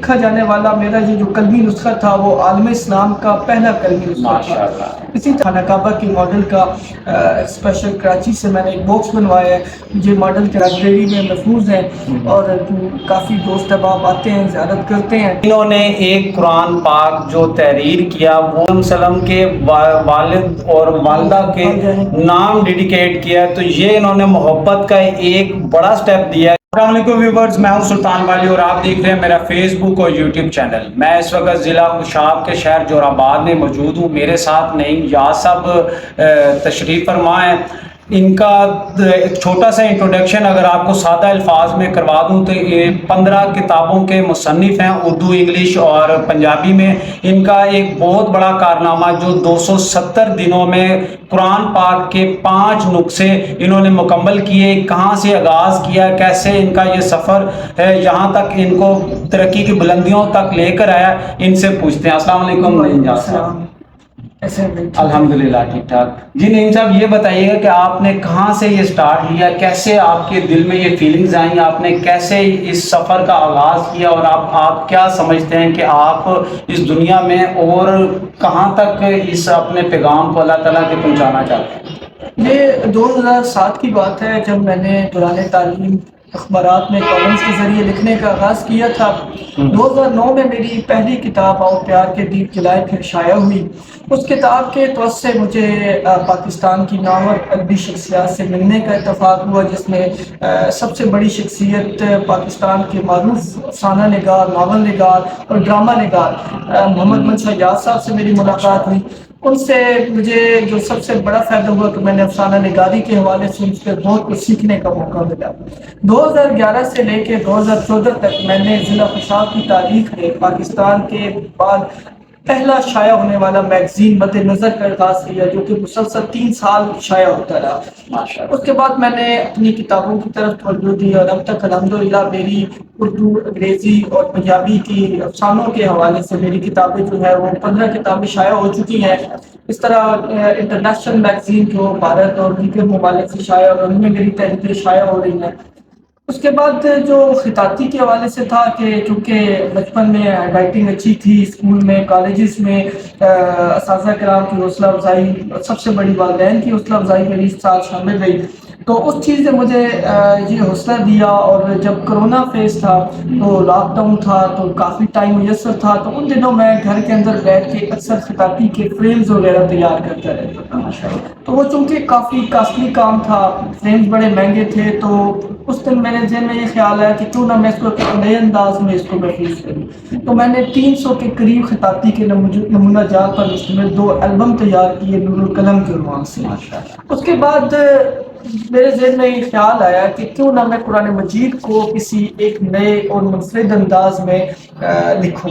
لکھا جانے والا میرا یہ جو قلمی نسخہ تھا وہ عالم اسلام کا پہلا قلمی نسخہ تھا۔ اسی طرح خانہ کعبہ کی ماڈل کا اسپیشل کراچی سے میں نے ایک باکس بنوایا ہے، یہ ماڈل کے لائبریری میں محفوظ ہے اور کافی دوست احباب آتے ہیں، زیارت کرتے ہیں۔ انہوں نے ایک قرآن پاک جو تحریر کیا وہ وسلم کے والد اور والدہ کے نام ڈیڈیکیٹ کیا، تو یہ انہوں نے محبت کا ایک بڑا سٹیپ دیا ہے۔ السلام علیکم ویورز، میں ہوں سلطان والی اور آپ دیکھ رہے ہیں میرا فیس بک اور یوٹیوب چینل۔ میں اس وقت ضلع خوشاب کے شہر جور آباد میں موجود ہوں۔ میرے ساتھ نعیم یاس صاحب تشریف فرما ہیں۔ ان کا ایک چھوٹا سا انٹروڈکشن اگر آپ کو سادہ الفاظ میں کروا دوں تو یہ 15 کتابوں کے مصنف ہیں، اردو، انگلش اور پنجابی میں۔ ان کا ایک بہت بڑا کارنامہ جو 270 دنوں میں قرآن پاک کے 5 نسخے انہوں نے مکمل کیے۔ کہاں سے آغاز کیا، کیسے ان کا یہ سفر ہے یہاں تک ان کو ترقی کی بلندیوں تک لے کر آیا، ان سے پوچھتے ہیں۔ السلام علیکم نعیم صاحب۔ الحمدللہ ٹھیک ٹھاک۔ جی نعیم صاحب، یہ بتائیے گا کہ آپ نے کہاں سے یہ سٹارٹ لیا، کیسے آپ کے دل میں یہ فیلنگز آئیں، آپ نے کیسے اس سفر کا آغاز کیا اور آپ کیا سمجھتے ہیں کہ آپ اس دنیا میں اور کہاں تک اس اپنے پیغام کو اللہ تعالیٰ کے پہنچانا چاہتے ہیں؟ یہ 2007 کی بات ہے جب میں نے دوران تعلیم اخبارات میں کالمز کے ذریعے لکھنے کا آغاز کیا تھا۔ 2009 میں میری پہلی کتاب آؤ پیار کے دیپ جلائے پھر شائع ہوئی۔ اس کتاب کے توسط سے مجھے پاکستان کی نامور ادبی شخصیات سے ملنے کا اتفاق ہوا، جس میں سب سے بڑی شخصیت پاکستان کے معروف افسانہ نگار، ناول نگار اور ڈرامہ نگار محمد منشا یاس صاحب سے میری ملاقات ہوئی۔ ان سے مجھے جو سب سے بڑا فائدہ ہوا کہ میں نے افسانہ نگاری کے حوالے سے ان سے بہت کچھ سیکھنے کا موقع ملا۔ 2011 سے لے کے 2014 تک میں نے ضلع خوشاب کی تاریخ میں پاکستان کے بعد پہلا شائع ہونے والا میگزین مد نظر کا آغاز کیا، جو کہ مسلسل 3 سال شائع ہوتا رہا۔ اس کے بعد میں نے اپنی کتابوں کی طرف توجہ دی اور اب تک الحمدللہ میری اردو، انگریزی اور پنجابی کی افسانوں کے حوالے سے میری کتابیں جو ہے وہ 15 کتابیں شائع ہو چکی ہیں۔ اس طرح انٹرنیشنل میگزین جو بھارت اور دیگر ممالک سے شائع اور ان میں میری تحریریں شائع ہو رہی ہیں۔ اس کے بعد جو خطاطی کے حوالے سے تھا کہ چونکہ بچپن میں ہینڈ رائٹنگ اچھی تھی، اسکول میں، کالجز میں اساتذہ کرام کی حوصلہ افزائی، سب سے بڑی والدین کی حوصلہ افزائی میری اس ساتھ شامل رہی، تو اس چیز نے مجھے یہ حوصلہ دیا۔ اور جب کرونا فیز تھا تو لاک ڈاؤن تھا تو کافی ٹائم میسر تھا، تو ان دنوں میں گھر کے اندر بیٹھ کے اکثر خطاطی کے فریمز وغیرہ تیار کرتا رہتا تھا۔ تو وہ چونکہ کافی کاسٹلی کام تھا، فریمز بڑے مہنگے تھے، تو اس دن میرے ذہن میں یہ خیال آیا کہ کیوں نہ میں اس کو ایک نئے انداز میں اس کو محفوظ کروں۔ تو میں نے 300 کے قریب خطاطی کے نمونہ جات پر مشتمل 2 البم تیار کیے نور القلم کے عنوان سے۔ اس کے بعد میرے ذہن میں یہ خیال آیا کہ کیوں نہ میں قرآن مجید کو کسی ایک نئے اور منفرد انداز میں لکھوں،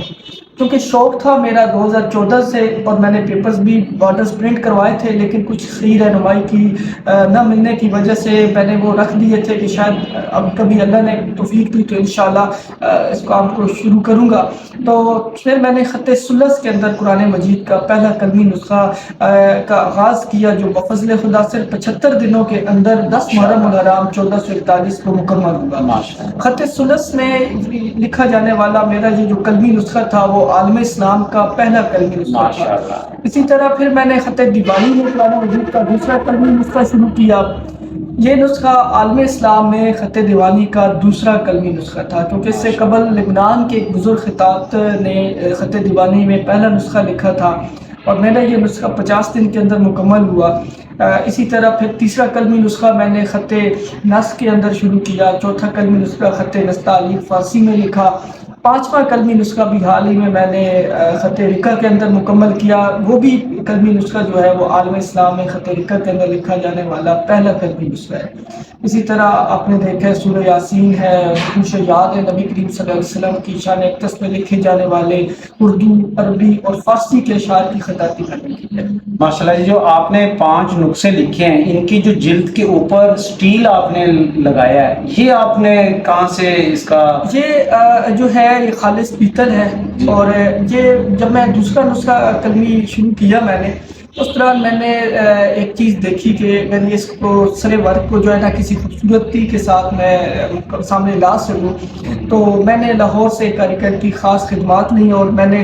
کیونکہ شوق تھا میرا 2014 سے، اور میں نے پیپرز بھی بارڈرز پرنٹ کروائے تھے، لیکن کچھ صحیح رہنمائی کی نہ ملنے کی وجہ سے میں نے وہ رکھ دیے تھے کہ شاید اب کبھی اللہ نے توفیق دی تو انشاءاللہ اس کام کو شروع کروں گا۔ تو پھر میں نے خط ثلث کے اندر قرآن مجید کا پہلا قلمی نسخہ کا آغاز کیا، جو بفضل خدا سے 75 دنوں کے اندر 10 محرم الحرام 1441 کو مکمل ہوا۔ خط ثلث میں لکھا جانے والا میرا یہ جو قلمی نسخہ تھا وہ عالم اسلام کا پہلا قلمی نسخہ تھا۔ اسی طرح پھر میں نے خط دیوانی میں قرآن مجید کا دوسرا قلمی نسخہ شروع کیا۔ یہ نسخہ عالم اسلام میں خط دیوانی کا دوسرا قلمی نسخہ تھا، کیونکہ اس سے قبل لبنان کے ایک بزرگ خطاط نے خط دیوانی میں پہلا نسخہ لکھا تھا، اور میرا یہ نسخہ 50 دن کے اندر مکمل ہوا۔ اسی طرح پھر تیسرا قلمی نسخہ میں نے خط نسخ کے اندر شروع کیا، چوتھا قلمی نسخہ خط نستعلیق فارسی میں لکھا، 5واں قلمی نسخہ بھی حال ہی میں نے خط رقہ کے اندر مکمل کیا۔ وہ بھی قلمی نسخہ جو ہے وہ عالم اسلام میں خط رقہ کے اندر لکھا جانے والا پہلا قلمی نسخہ ہے۔ اسی طرح آپ نے دیکھا ہے سورہ یاسین ہے، خوش یاد ہے نبی کریم صلی اللہ علیہ وسلم کی شان اقدس میں لکھے جانے والے اردو، عربی اور فارسی کے اشعار کی خطاطی میں نے کی ہے۔ ماشاءاللہ، جو آپ نے 5 نسخے لکھے ہیں، ان کی جو جلد کے اوپر سٹیل آپ نے لگایا ہے، یہ آپ نے کہاں سے اس کا؟ یہ جو ہے یہ خالص پیتل ہے، اور یہ جب میں دوسرا نسخہ قلمی شروع کیا میں نے اس طرح میں نے ایک چیز دیکھی کہ اگر اس کو سر ورک کو جو ہے نا کسی خوبصورتی کے ساتھ میں سامنے لا سکوں، تو میں نے لاہور سے کاریگر کی خاص خدمات لی اور میں نے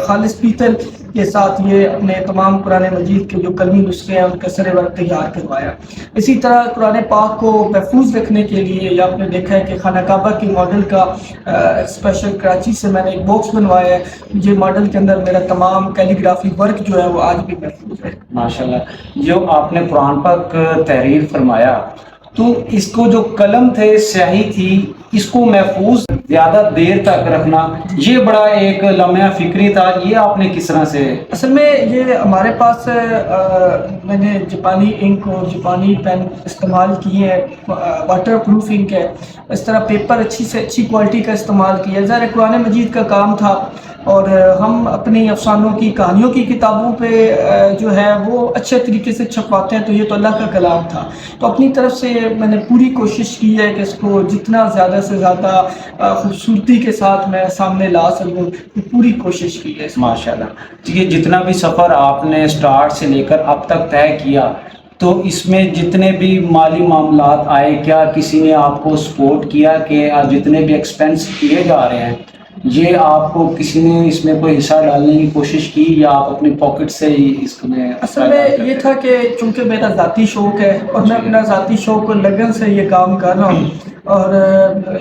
خالص پیتل کے ساتھ یہ اپنے تمام قرآن مجید کے جو قلمی نسخے ہیں ان کا سر ورک تیار کروایا۔ اسی طرح قرآن پاک کو محفوظ رکھنے کے لیے یا آپ نے دیکھا ہے کہ خانہ کعبہ کی ماڈل کا اسپیشل کراچی سے میں نے ایک باکس بنوایا ہے، یہ ماڈل کے اندر میرا تمام کیلیگرافی ورک جو ہے وہ آج بھی محفوظ ہے۔ ماشاءاللہ، جو آپ نے قرآن پاک تحریر فرمایا تو اس کو جو قلم تھے، سیاہی تھی، اس کو محفوظ زیادہ دیر تک رکھنا یہ بڑا ایک لمحہ فکری تھا، یہ آپ نے کس طرح سے؟ اصل میں یہ ہمارے پاس میں نے جاپانی انک اور جاپانی پین استعمال کیے ہیں، واٹر پروف انک ہے، اس طرح پیپر اچھی سے اچھی کوالٹی کا استعمال کیا ہے۔ ظاہر قرآن مجید کا کام تھا اور ہم اپنی افسانوں کی کہانیوں کی کتابوں پہ جو ہے وہ اچھے طریقے سے چھپواتے ہیں، تو یہ تو اللہ کا کلام تھا، تو اپنی طرف سے میں نے پوری کوشش کی ہے کہ اس کو جتنا زیادہ سے زیادہ خوبصورتی کے ساتھ میں سامنے لا سکوں، پوری کوشش کی ہے۔ ماشاءاللہ، یہ جتنا بھی سفر آپ نے سٹارٹ سے لے کر اب تک طے کیا، تو اس میں جتنے بھی مالی معاملات آئے، کیا کسی نے آپ کو سپورٹ کیا کہ جتنے بھی ایکسپینس کیے جا رہے ہیں یہ آپ کو کسی نے اس میں کوئی حصہ ڈالنے کی کوشش کی یا آپ اپنی پاکٹ سے ہی اس میں؟ اصل میں یہ تھا کہ چونکہ میرا ذاتی شوق ہے اور میں اپنا ذاتی شوق اور لگن سے یہ کام کر رہا ہوں، اور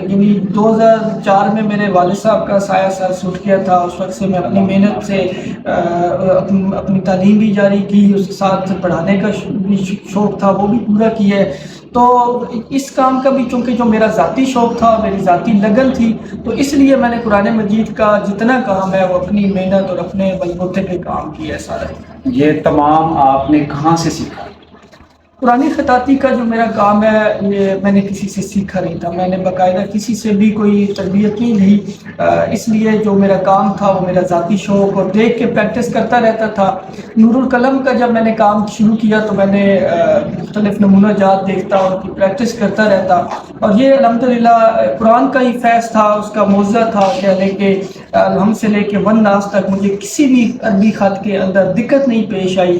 یعنی 2004 میں میرے والد صاحب کا سایہ سر سوٹ کیا تھا، اس وقت سے میں اپنی محنت سے اپنی تعلیم بھی جاری کی، اس کے ساتھ پڑھانے کا بھی شوق تھا وہ بھی پورا کیا ہے، تو اس کام کا بھی چونکہ جو میرا ذاتی شوق تھا، میری ذاتی لگن تھی، تو اس لیے میں نے قرآن مجید کا جتنا کام ہے وہ اپنی محنت اور اپنے بلبوتے پہ کام کیا ہے سارا۔ یہ تمام آپ نے کہاں سے سیکھا؟ قرآنی خطاطی کا جو میرا کام ہے یہ میں نے کسی سے سیکھا نہیں تھا، میں نے باقاعدہ کسی سے بھی کوئی تربیت نہیں لی، اس لیے جو میرا کام تھا وہ میرا ذاتی شوق اور دیکھ کے پریکٹس کرتا رہتا تھا۔ نور القلم کا جب میں نے کام شروع کیا تو میں نے مختلف نمونہ جات دیکھتا اور ان کی پریکٹس کرتا رہتا، اور یہ الحمدللہ قرآن کا ہی فیض تھا، اس کا معجزہ تھا کہ لے کے الحمد سے لے کے ون ناس تک مجھے کسی بھی عربی خط کے اندر دقت نہیں پیش آئی،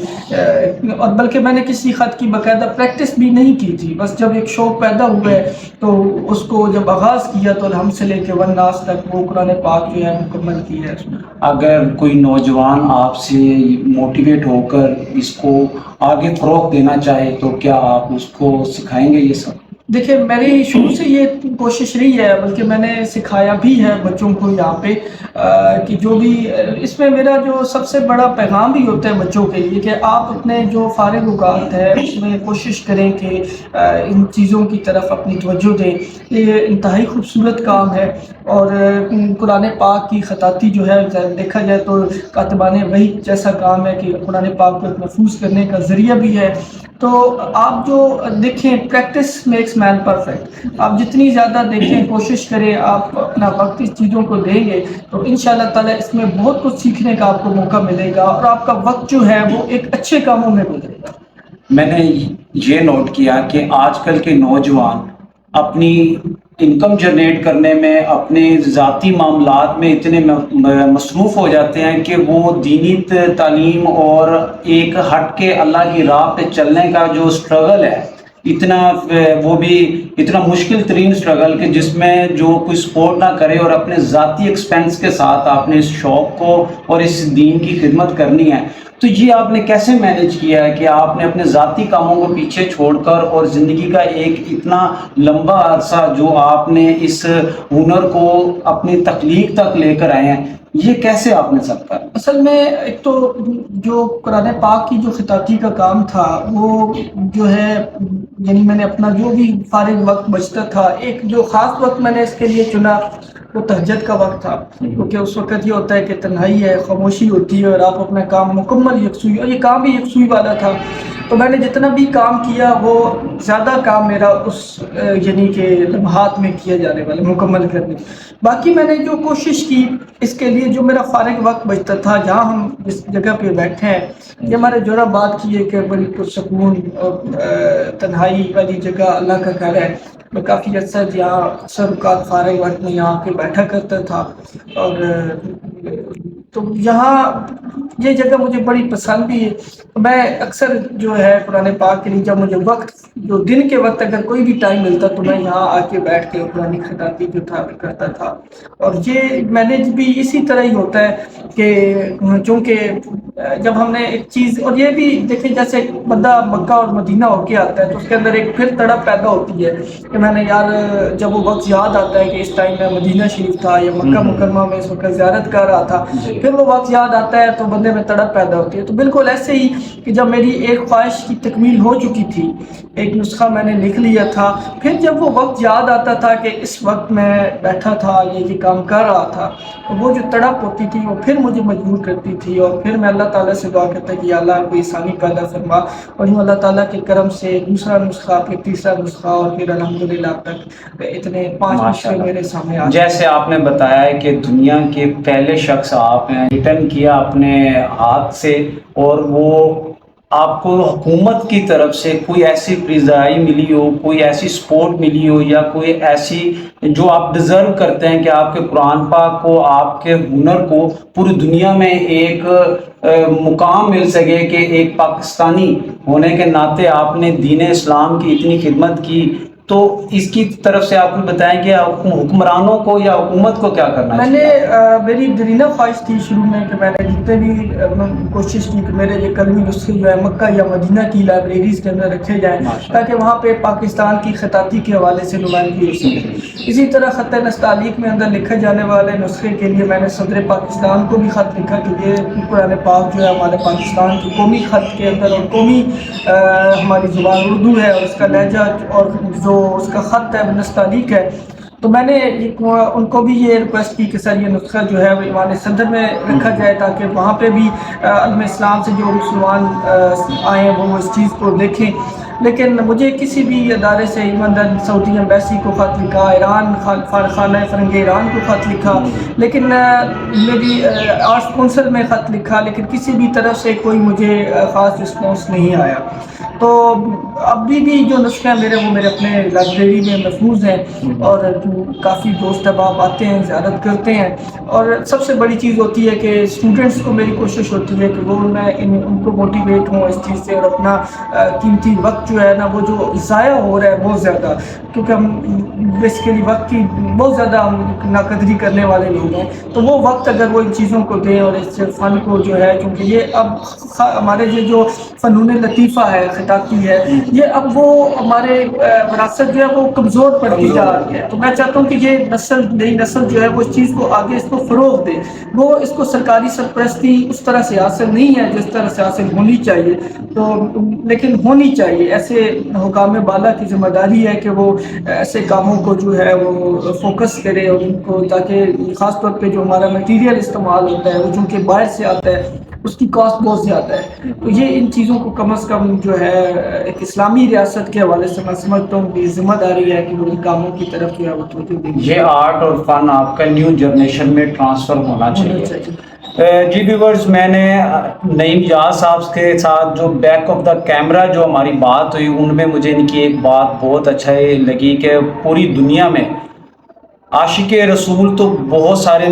اور بلکہ میں نے کسی خط کی باقاعدہ پریکٹس بھی نہیں کی تھی، بس جب ایک شوق پیدا ہوا ہے تو اس کو جب آغاز کیا تو الحمد سے لے کے ون ناس تک وہ قرآن پاک جو ہے مکمل کی ہے۔ اگر کوئی نوجوان آپ سے موٹیویٹ ہو کر اس کو آگے فروغ دینا چاہے تو کیا آپ اس کو سکھائیں گے یہ سب؟ دیکھیں، میری شروع سے یہ کوشش رہی ہے، بلکہ میں نے سکھایا بھی ہے بچوں کو یہاں پہ کہ جو بھی اس میں میرا جو سب سے بڑا پیغام بھی ہوتا ہے بچوں کے لیے کہ آپ اپنے جو فارغ اوقات ہے اس میں کوشش کریں کہ ان چیزوں کی طرف اپنی توجہ دیں۔ یہ انتہائی خوبصورت کام ہے، اور قرآن پاک کی خطاطی جو ہے دیکھا جائے تو کاتبان وحی جیسا کام ہے کہ قرآن پاک کو محفوظ کرنے کا ذریعہ بھی ہے۔ تو آپ جو دیکھیں، پریکٹس میکس مین پرفیکٹ، آپ جتنی زیادہ دیکھیں، کوشش کریں، آپ اپنا وقت اس چیزوں کو دیں گے تو انشاءاللہ تعالیٰ اس میں بہت کچھ سیکھنے کا آپ کو موقع ملے گا، اور آپ کا وقت جو ہے وہ ایک اچھے کاموں میں گزرے گا۔ میں نے یہ نوٹ کیا کہ آج کل کے نوجوان اپنی انکم جنریٹ کرنے میں، اپنے ذاتی معاملات میں اتنے مصروف ہو جاتے ہیں کہ وہ دینی تعلیم اور ایک ہٹ کے اللہ کی راہ پہ چلنے کا جو سٹرگل ہے، وہ بھی اتنا مشکل ترین سٹرگل کہ جس میں جو کوئی سپورٹ نہ کرے اور اپنے ذاتی ایکسپینس کے ساتھ آپ نے اس شوق کو اور اس دین کی خدمت کرنی ہے، تو یہ آپ نے کیسے مینیج کیا ہے کہ آپ نے اپنے ذاتی کاموں کو پیچھے چھوڑ کر اور زندگی کا ایک اتنا لمبا عرصہ جو آپ نے اس ہنر کو اپنی تخلیق تک لے کر آئے ہیں، یہ کیسے آپ نے سب کر؟ اصل میں ایک تو جو قرآن پاک کی جو خطاطی کا کام تھا وہ جو ہے، یعنی میں نے اپنا جو بھی فارغ وقت بچتا تھا، ایک جو خاص وقت میں نے اس کے لیے چنا وہ تہجد کا وقت تھا، کیونکہ اس وقت یہ ہوتا ہے کہ تنہائی ہے، خاموشی ہوتی ہے اور آپ اپنا کام مکمل یکسوئی، اور یہ کام بھی یکسوئی والا تھا، تو میں نے جتنا بھی کام کیا وہ زیادہ کام میرا اس یعنی کہ لمحات میں کیا جانے والا مکمل کرنے۔ باقی میں نے جو کوشش کی اس کے لیے، جو میرا فارغ وقت بچتا تھا، جہاں ہم جس جگہ پہ بیٹھے ہیں، یہ ہمارے جوڑا بات کی ہے کہ بڑی پرسکون اور تنہائی والی جگہ اللہ کا گھر ہے، میں کافی عرصہ یہاں اکثر اوقات فارغ وقت میں یہاں کے بیٹھا کرتا تھا، اور تو یہاں یہ جگہ مجھے بڑی پسند بھی ہے. میں اکثر جو ہے قرآن پاک کے لیے جب مجھے وقت جو دن کے وقت اگر کوئی بھی ٹائم ملتا تو میں یہاں آ کے بیٹھ کے قرآن خطاطی جو تھا کرتا تھا. اور یہ مینیج بھی اسی طرح ہی ہوتا ہے کہ چونکہ جب ہم نے ایک چیز، اور یہ بھی دیکھیں جیسے بندہ مکہ اور مدینہ ہو کے آتا ہے تو اس کے اندر ایک پھر تڑپ پیدا ہوتی ہے کہ میں نے یار جب وہ وقت یاد آتا ہے کہ اس ٹائم میں مدینہ شریف تھا یا مکہ مکرمہ میں اس وقت زیارت کر رہا تھا، پھر وہ وقت یاد آتا ہے تو بندے میں تڑپ پیدا ہوتی ہے. تو بالکل ایسے ہی کہ جب میری ایک خواہش کی تکمیل ہو چکی تھی، ایک نسخہ میں نے لکھ لیا تھا، پھر جب وہ وقت یاد آتا تھا کہ اس وقت میں بیٹھا تھا یہ کام کر رہا تھا، تو وہ جو تڑپ ہوتی تھی وہ پھر مجھے مجبور کرتی تھی. اور پھر میں اللہ تعالیٰ سے دعا کرتا کہ یا اللہ کوئی آسانی پیدا فرما. اور یوں اللہ تعالیٰ کے کرم سے دوسرا نسخہ، پھر تیسرا نسخہ، اور پھر الحمدللہ اب تک اتنے 5 نسخے میرے سامنے آ. جیسے آپ نے بتایا ہے کہ دنیا کے پہلے شخص آپ ہیں، ریٹن کیا اپنے ہاتھ سے، اور وہ آپ کو حکومت کی طرف سے کوئی ایسی پریزائی ملی ہو، کوئی ایسی سپورٹ ملی ہو، یا کوئی ایسی جو آپ ڈیزرو کرتے ہیں کہ آپ کے قرآن پاک کو، آپ کے ہنر کو پوری دنیا میں ایک مقام مل سکے کہ ایک پاکستانی ہونے کے ناطے آپ نے دین اسلام کی اتنی خدمت کی، تو اس کی طرف سے آپ کو بتائیں کہ حکمرانوں کو یا حکومت کو کیا کرنا میں چاہیے؟ نے میری درینا خواہش تھی شروع میں کہ میں نے جتنے بھی کوشش کی کہ میرے یہ کلمی نسخے جو ہے مکہ یا مدینہ کی لائبریریز کے اندر رکھے جائیں تاکہ وہاں پہ پاکستان کی خطاطی کے حوالے سے نمائندگی ہو سکے. اسی طرح خط نستعلیق میں اندر لکھے جانے والے نسخے کے لیے میں نے صدر پاکستان کو بھی خط لکھا کہ یہ قرآن پاک جو ہے ہمارے پاکستان کی قومی خط کے اندر، اور قومی ہماری زبان اردو ہے اور اس کا لہجہ اور جو اس کا خط ہے نستعلیق ہے. تو میں نے ان کو بھی یہ ریکویسٹ کی کہ سر یہ نسخہ جو ہے وہ ایوان صدر میں رکھا جائے تاکہ وہاں پہ بھی عالم اسلام سے جو مسلمان آئے ہیں وہ اس چیز کو دیکھیں. لیکن مجھے کسی بھی ادارے سے، ایماندار سعودی ایمبیسی کو خط لکھا، ایران خانہ فرنگ ایران کو خط لکھا، لیکن میری آرٹس کونسل میں خط لکھا، لیکن کسی بھی طرف سے کوئی مجھے خاص رسپانس نہیں آیا. تو ابھی بھی جو نسخے ہیں میرے وہ میرے اپنے لائبریری میں محفوظ ہیں، اور کافی دوست احباب آتے ہیں، زیارت کرتے ہیں. اور سب سے بڑی چیز ہوتی ہے کہ اسٹوڈنٹس کو میری کوشش ہوتی ہے کہ وہ میں ان کو موٹیویٹ ہوں اس چیز سے، اور اپنا قیمتی وقت جو ہے نا وہ جو ضائع ہو رہا ہے بہت زیادہ، کیونکہ ہم بیسیکلی وقت کی بہت زیادہ ہم ناقدری کرنے والے لوگ ہیں، تو وہ وقت اگر وہ ان چیزوں کو دیں اور اس فن کو جو ہے، کیونکہ یہ اب ہمارے یہ جو فنون لطیفہ ہے، خطاطی ہے، یہ اب وہ ہمارے وراثت جو ہے وہ کمزور پڑتی جا رہی ہے. تو میں چاہتا ہوں کہ یہ نئی نسل جو ہے وہ اس چیز کو آگے اس کو فروغ دے. وہ اس کو سرکاری سرپرستی اس طرح سے حاصل نہیں ہے جس طرح سے حاصل ہونی چاہیے، تو لیکن ہونی چاہیے. ایسے حکام بالا کی ذمہ داری ہے کہ وہ ایسے کاموں کو جو ہے وہ فوکس کرے، اور ان کو تاکہ خاص طور پہ جو ہمارا مٹیریل استعمال ہوتا ہے وہ جو کہ باہر سے آتا ہے اس کی کاسٹ بہت زیادہ ہے. تو یہ ان چیزوں کو کم از کم جو ہے ایک اسلامی ریاست کے حوالے سے میں سمجھتا ہوں کہ ذمہ داری ہے کہ وہ ان کاموں کی طرف جو ہے وہ توجہ دیں. یہ آرٹ اور فن آپ کا نیو جنریشن میں ٹرانسفر ہونا چاہیے. جی ویورز، میں نے نعیم جہاز صاحب کے ساتھ جو بیک آف دا کیمرہ جو ہماری بات ہوئی، ان میں مجھے ان کی ایک بات بہت اچھا لگی کہ پوری دنیا میں عاشق رسول تو بہت سارے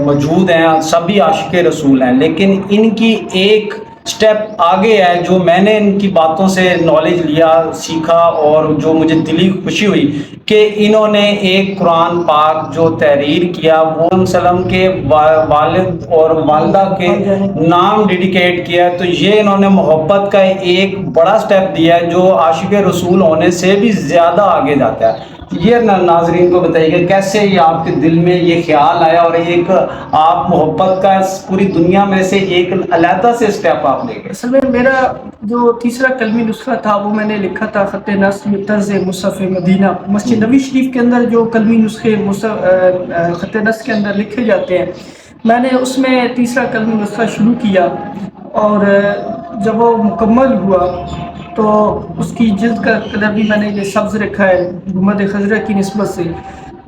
موجود ہیں، سبھی عاشق رسول ہیں، لیکن ان کی ایک سٹیپ آگے ہے جو میں نے ان کی باتوں سے نالج لیا، سیکھا، اور جو مجھے دلی خوشی ہوئی کہ انہوں نے ایک قرآن پاک جو تحریر کیا وہ وسلم کے والد اور والدہ کے نام ڈیڈیکیٹ کیا. تو یہ انہوں نے محبت کا ایک بڑا سٹیپ دیا ہے جو عاشق رسول ہونے سے بھی زیادہ آگے جاتا ہے. یہ ناظرین کو بتائیے کہ کیسے یہ آپ کے دل میں یہ خیال آیا، اور ایک آپ محبت کا پوری دنیا میں سے ایک علیحدہ سے سٹیپ آپ لے گئے. اصل میں میرا جو تیسرا کلمی نسخہ تھا وہ میں نے لکھا تھا خط نصب طرز مصحف مدینہ. مسجد نبوی شریف کے اندر جو کلمی نسخے خط نصب کے اندر لکھے جاتے ہیں، میں نے اس میں تیسرا کلمی نسخہ شروع کیا، اور جب وہ مکمل ہوا تو اس کی جلد کا کلر بھی میں نے یہ سبز رکھا ہے محمد خضرہ کی نسبت سے.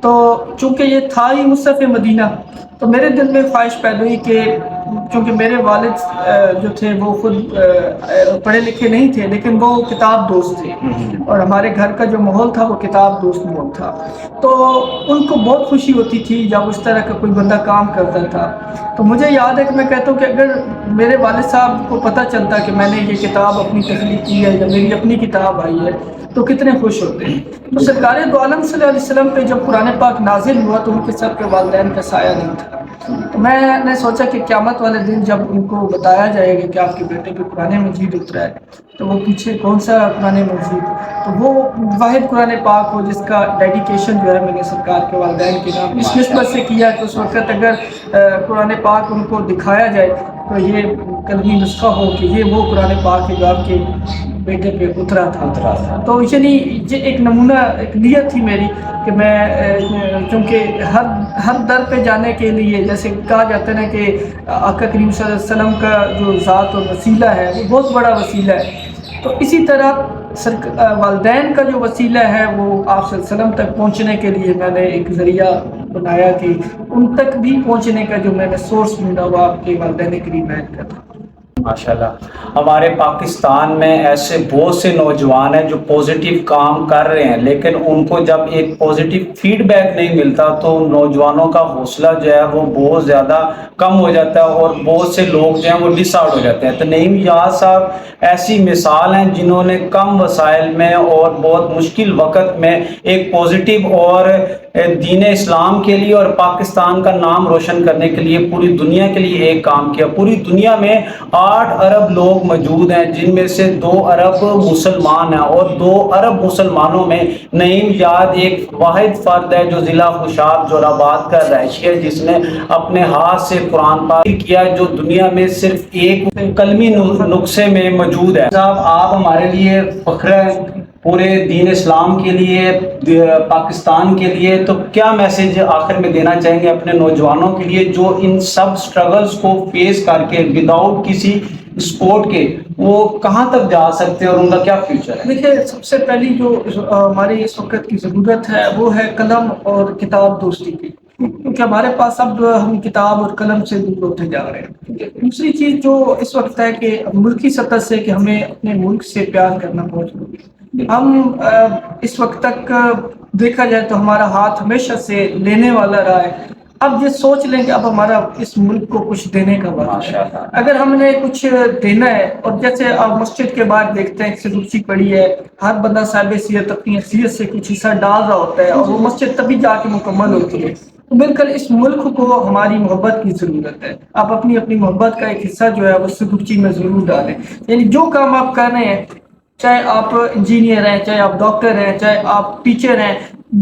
تو چونکہ یہ تھا ہی مصحف مدینہ، تو میرے دل میں خواہش پیدا ہوئی کہ چونکہ میرے والد جو تھے وہ خود پڑھے لکھے نہیں تھے، لیکن وہ کتاب دوست تھے، اور ہمارے گھر کا جو ماحول تھا وہ کتاب دوست ماحول تھا، تو ان کو بہت خوشی ہوتی تھی جب اس طرح کا کوئی بندہ کام کرتا تھا۔ تو مجھے یاد ہے کہ میں کہتا ہوں کہ اگر میرے والد صاحب کو پتہ چلتا کہ میں نے یہ کتاب اپنی تخلیق کی ہے یا میری اپنی کتاب آئی ہے تو کتنے خوش ہوتے ہیں۔ تو سرکار دو عالم صلی اللہ علیہ وسلم پہ جب قرآن پاک نازل ہوا تو ان کے سر پہ والدین کا سایہ نہیں تھا۔ تو میں نے سوچا کہ قیامت والے دن جب ان کو بتایا جائے گا کہ آپ کے بیٹے پہ قرآن مجید اترا ہے تو وہ پوچھے کون سا قرآن مجید، تو وہ واحد قرآن پاک ہو جس کا ڈیڈیکیشن جو ہے میں نے سرکار کے والدین کے نام اس نسبت سے کیا کہ اس وقت اگر قرآن پاک ان کو دکھایا جائے تو یہ قلمی نسخہ ہو کہ یہ وہ قرآن پاک ہے جو آپ کے بیٹے پہ اترا تھا۔ تو یعنی یہ ایک نمونہ، ایک نیت تھی میری کہ میں چونکہ ہر در پہ جانے کے لیے جیسے کہا جاتا ہے نا کہ آقا کریم صلی اللہ علیہ وسلم کا جو ذات اور وسیلہ ہے وہ بہت بڑا وسیلہ ہے، تو اسی طرح والدین کا جو وسیلہ ہے وہ آپ صلی اللہ علیہ وسلم تک پہنچنے کے لیے میں نے ایک ذریعہ بنایا کہ ان تک بھی پہنچنے کا جو میں نے سورس ڈھونڈا وہ آپ کے والدین کریم کا تھا۔ ماشاءاللہ ہمارے پاکستان میں ایسے بہت سے نوجوان ہیں جو پوزیٹیو کام کر رہے ہیں، لیکن ان کو جب ایک پوزیٹیو فیڈ بیک نہیں ملتا تو نوجوانوں کا حوصلہ جو ہے وہ بہت زیادہ کم ہو جاتا ہے اور بہت سے لوگ جو ہیں وہ ڈس آؤٹ ہو جاتے ہیں۔ تو نعیم یاز صاحب ایسی مثال ہیں جنہوں نے کم وسائل میں اور بہت مشکل وقت میں ایک پوزیٹیو اور دین اسلام کے لیے اور پاکستان کا نام روشن کرنے کے لیے پوری دنیا کے لیے ایک کام کیا۔ پوری دنیا میں 8 ارب لوگ موجود ہیں جن میں سے 2 ارب مسلمان ہیں، اور 2 ارب مسلمانوں میں نعیم یاز ایک واحد فرد ہے جو ضلع خوشاب جورا آباد کا رہائشی ہے، جس نے اپنے ہاتھ سے قرآن پاک کیا جو دنیا میں صرف ایک کلمی نسخے میں موجود ہے۔ صاحب آپ ہمارے لیے فخر ہیں پورے دین اسلام کے لیے، پاکستان کے لیے، تو کیا میسج آخر میں دینا چاہیں گے اپنے نوجوانوں کے لیے جو ان سب سٹرگلز کو فیس کر کے وداؤٹ کسی سپورٹ کے وہ کہاں تک جا سکتے ہیں اور ان کا کیا فیوچر ہے؟ دیکھیے سب سے پہلی جو ہماری اس وقت کی ضرورت ہے وہ ہے قلم اور کتاب دوستی کی، کیونکہ ہمارے پاس اب ہم کتاب اور قلم سے دور ہوتے جا رہے ہیں۔ دوسری چیز جو اس وقت ہے کہ ملکی سطح سے کہ ہمیں اپنے ملک سے پیار کرنا بہت ضروری ہے۔ ہم اس وقت تک دیکھا جائے تو ہمارا ہاتھ ہمیشہ سے لینے والا رہا ہے، اب یہ سوچ لیں کہ اب ہمارا اس ملک کو کچھ دینے کا وقت ہے۔ اگر ہم نے کچھ دینا ہے، اور جیسے آپ مسجد کے بعد دیکھتے ہیں کہ روچی پڑی ہے، ہر بندہ صاحب حیثیت اپنی حیثیت سے کچھ حصہ ڈال رہا ہوتا ہے اور وہ مسجد تبھی جا کے مکمل ہوتی ہے، تو بالکل اس ملک کو ہماری محبت کی ضرورت ہے۔ آپ اپنی محبت کا ایک حصہ جو ہے وہ سدوچی میں ضرور ڈالیں، یعنی جو کام آپ کر رہے ہیں، چاہے آپ انجینئر ہیں، چاہے آپ ڈاکٹر ہیں، چاہے آپ ٹیچر ہیں،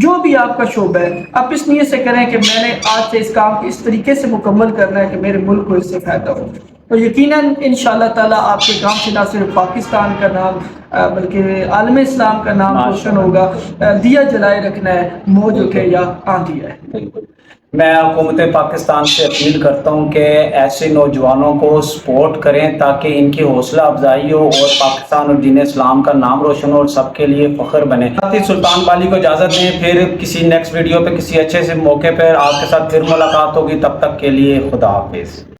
جو بھی آپ کا شعبہ ہے، آپ اس نیت سے کریں کہ میں نے آج سے اس کام کو اس طریقے سے مکمل کرنا ہے کہ میرے ملک کو اس سے فائدہ ہو، تو یقیناً انشاءاللہ تعالیٰ آپ کے کام سے نہ صرف پاکستان کا نام بلکہ عالم اسلام کا نام روشن ہوگا۔ دیا جلائے رکھنا ہے، موج اٹھے یا آندھی آئے۔ میں حکومت پاکستان سے اپیل کرتا ہوں کہ ایسے نوجوانوں کو سپورٹ کریں تاکہ ان کی حوصلہ افزائی ہو اور پاکستان اور دین اسلام کا نام روشن ہو اور سب کے لیے فخر بنے۔ سلطان بالی کو اجازت دیں، پھر کسی نیکسٹ ویڈیو پہ کسی اچھے سے موقع پر آپ کے ساتھ پھر ملاقات ہوگی، تب تک کے لیے خدا حافظ۔